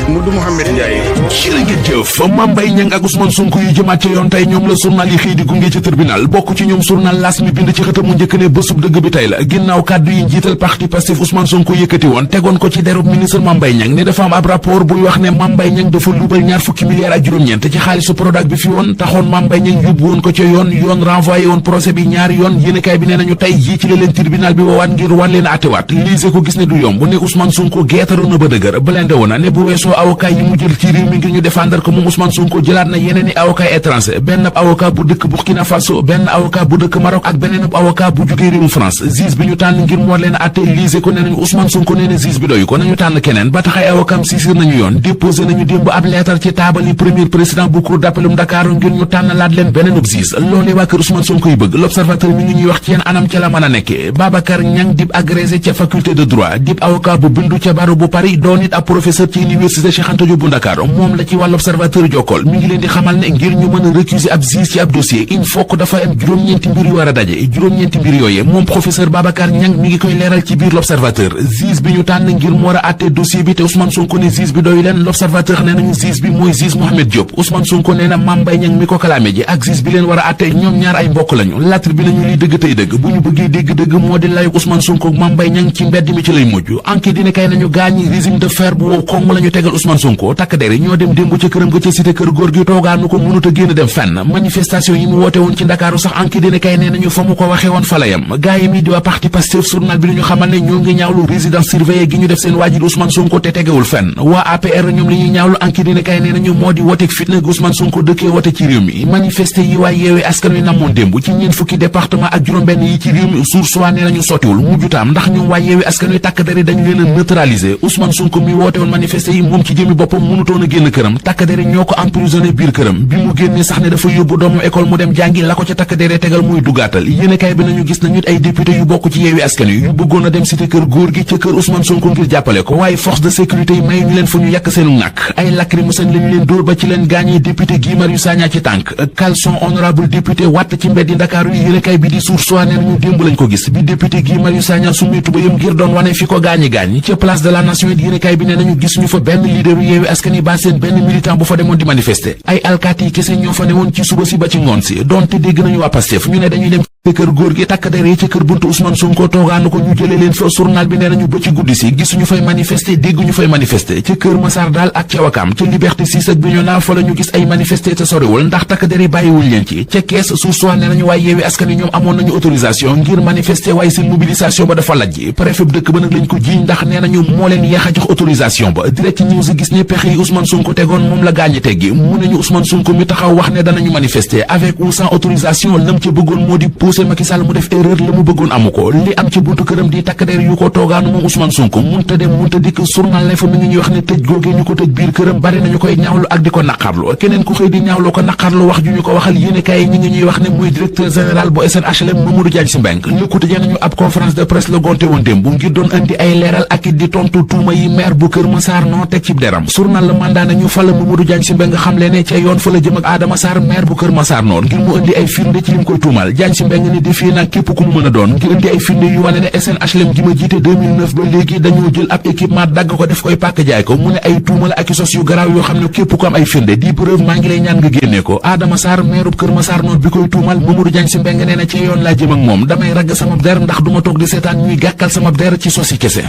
Modou Mouhamed Ndiaye. jërë ngeen jëf Mame Mbaye Niang ak Ousmane Sonko yu jëmaat ca yoon tey ñoom la journal yi xëy di gunge ci tribunal bokk ci ñoom journal L'As mi bind ci xëtam mu njëkk ne bésub dëgg bi tey la ginnaaw kàddu yi njiital parti Pastef Ousmane Sonko yëkkati woon tegoon ko ci derub ministre Mame Mbaye Niang ne dafa am ab rapport buy wax ne Mame Mbaye Niang dafa luubal ñaar fukki milliards ak juróom-ñeent ci xaalisu Prodac bi fi woon taxoon Mame Mbaye Niang yóbbu woon ko ca yoon renvoyé woon procès bi ñaari yoon yéenekaay bi nee nañu tey jii ci la leen tribunal bi woowaat ngir wan leen attewaat lise ko gis ne du yomb ne Ousmane Sonko geetaru na ba dëgër blende woon na ne bu weesoo avocat yi mu jël ci réew mi ngir ñu défendre ko moom Ousmane Sonko jëlaat na yeneen i avocat étranger benn avocat bu dëkk Burkina Faso benn avocat bu dëkk Maroc ak beneen avocat bu jugee réewum France juge bi ñu tànn ngir mu war leen atte lise ko ne nañu Ousmane Sonko nee na juge bi doyu ko nañu tànn keneen ba tax ay avocat saisir nañu yoon déposé nañu démb ab leetar ci taabal yi premier président bu cour d'appelum Dakar ngir ñu tànn laat leen beneen juge loolee waa kër Ousmane Sonko yi bëgg l'observateur mi ngi ñuy wax ci yeen anam ca la mën a nekke Babacar Niang dib agrégé ca faculté de droit dib avocat bu bindu ca barreau bu Paris doon it ab professeur ci université Cheikh Anta Diop bu Dakar moom la ci wàllu observateur jokkool mi ngi leen di xamal ne ngir ñu mën a récuser ab juge ci ab dossier il faut que dafa am juróom-ñeenti mbir yu war a daje juróom-ñeenti mbir yooyee moom professeur Babacar Niang mi ngi koy leeral ci biir l'observateur juge bi ñu tànn ngir mu war a àtte dossier bi te Ousmane Sonko ne juge bi doyu leen l'observateur nee nañu juge bi mooy juge Mohamed Diop Ousmane Sonko nee na Mame Mbaye Niang mi ko kalaame ji ak juge bi leen war a àtte ñoom ñaar ay mbokk lañu lattre bi nañu liy dëgg tey dëgg bu ñu bëggee dégg dëgg moo di layu Ousmane Sonko ak Mame Mbaye Niang ci mbedd mi ci lay mujj enquête dina kay nañu gaañi régime de fer bu wow koŋ lañu tegal Ousmane Sonko takk der yi ñoo dem démb ca këram ga ca cité kër góor gi toogaanu ko mënut a génn dem fenn manifestation yi mu woote woon ci Ndakaaru sax enquête dina kay nee nañu fa mu ko waxee woon fa la yam gaay mi di waa parti Pastef journal bi ñu xamal ne ñoo ngi ñaawlu résidence surveillée gi ñu def seen waajur Ousmane Sonko te tegewul fenn waa APR ñoom li ñuy ñaawlu enquête dina kay nee nañu moo di woteeg fitna gi Ousmane Sonko dëkkee wote ci réew mi manifesté yi waa yeewee askan wi namoon démb ci ñeent fukki département ak juróom-benn yi ci réew mi source waa nee nañu sottiwul mujjutaam ndax ñoom waa yeewee askan wi takk deri dañu leen a neutraliser Ousmane Sonko mi woote woon manifesté yi moom ci jëmi boppam mënutoon a génn këram takk deri ñoo ko emprisonné biir këram bi mu génnee sax ne dafa yóbbu doomu école mu dem jàngi la ko ca takk deri tegal muy dugaatal yéenekaay bi nañu gis nañu ay député yu bokk ci yeewee askan wi yu bëggoon a dem cité kër góor gi ca kër Ousmane Sonko ngir jàppale ko waaye force de sécurité yi may ñu leen fu ñu yàq seenu ñàkk ay lacrymogène lañu leen dóor ba ci leen gaañee député Guy Marius Sagna ci tànk caleçon honorable député wàtt ci mbeddi Ndakaaru yi yéenekaay bi di Source A nee nañu démb lañ ko gis bi député Guy Marius Sagna summeetu ba yëm ngir doon wane fi ko gaañi ca place de la nation it yéenekaay bi nee nañu gis ñu fa benn leaderu yeewi askan yi ba seen benn militant bu fa demoon di manifester ay alkaati yi kese ñoo fa newoon ci suba si ba ci ngoon si donte dégg nañu waa Pastef ñu ne dañuy dem ci kër góor gi takk der yi ci kër buntu Ousmane Sonko toogaanu ko ñu jëlee leen fa journal bi nee nañu ba ci guddi si gisuñu fay manifester dégguñu fay manifester ca kër Massar daal ak ca Wakam ca Liberté 6 ak Bignona fa la ñu gis ay manifester te soriwul ndax takk der yi bàyyiwuñ leen ci ca Kees suuf soi nee nañu waaye yeewi askan yi ñoom amoon nañu autorisation ngir manifester waaye seen mobilisation ba dafa lajj préfet dëkk ba nag lañ ko jiiñ ndax nee nañu moo leen yeex a jox autorisation ba Direct News gis ne pexe yi Ousmane Sonko tegoon moom la gaañi teggi mu nañu Ousmane Sonko mi taxaw wax ne danañu manifester avec ou sans autorisation lam ca bëggoon moo di pousser Macky Sall mu def erreur la mu bëggoon amu ko li am ci buntu këram di takk der yu ko toogaanu moom Ousmane Sonko munta dem munta dikk journal lay fa mi ngi ñuy wax ne tëj googee ñu ko tëj biir këram bari nañu koy ñaawlu ak di ko naqarlu keneen ku xëy di ñaawlu ko naqarlu wax ju ñu ko waxal yéenekaay yi ñi ngi ñuy wax ne muy directeur général bu SNHLM Mamadou Diagne Sy Mbengue Le Quotidien nañu ab conférence de presse la gonte woon démb ngir doon andi ay leeral ak it di tontu tuuma yi maire bu Kër Massar noo teg ci deram journal la mandat nañu fa la Mamadou Diagne Sy Mbengue xam le ne ca yoon fa la jëm ak Adama Sarr maire bu Kër Massar noonu ngir mu indi ay firnde ci lim koy tuumal Diagne Sy Mbengue ni defee nag képp ku mu mën a doon ngir indi ay firnde yu wane ne SNHLM gi ma jiite 2009 ba léegi dañoo jël ab équipement dagg ko def koy pàkk jaay ko mu ne ay tuuma la ak sos yu garaaw yoo xam ne képp ku am ay firnde di preuve maa ngi lay ñaan nga génnee ko Adama Sarr maire bu Kër Massar noonu bi koy tuumal Mamadou Diagne Sy Mbengue nee na ci yoon laa jëm ak moom damay ragg sama der ndax duma toog di seetaan ñuy gàkkal sama der ci sos yi kese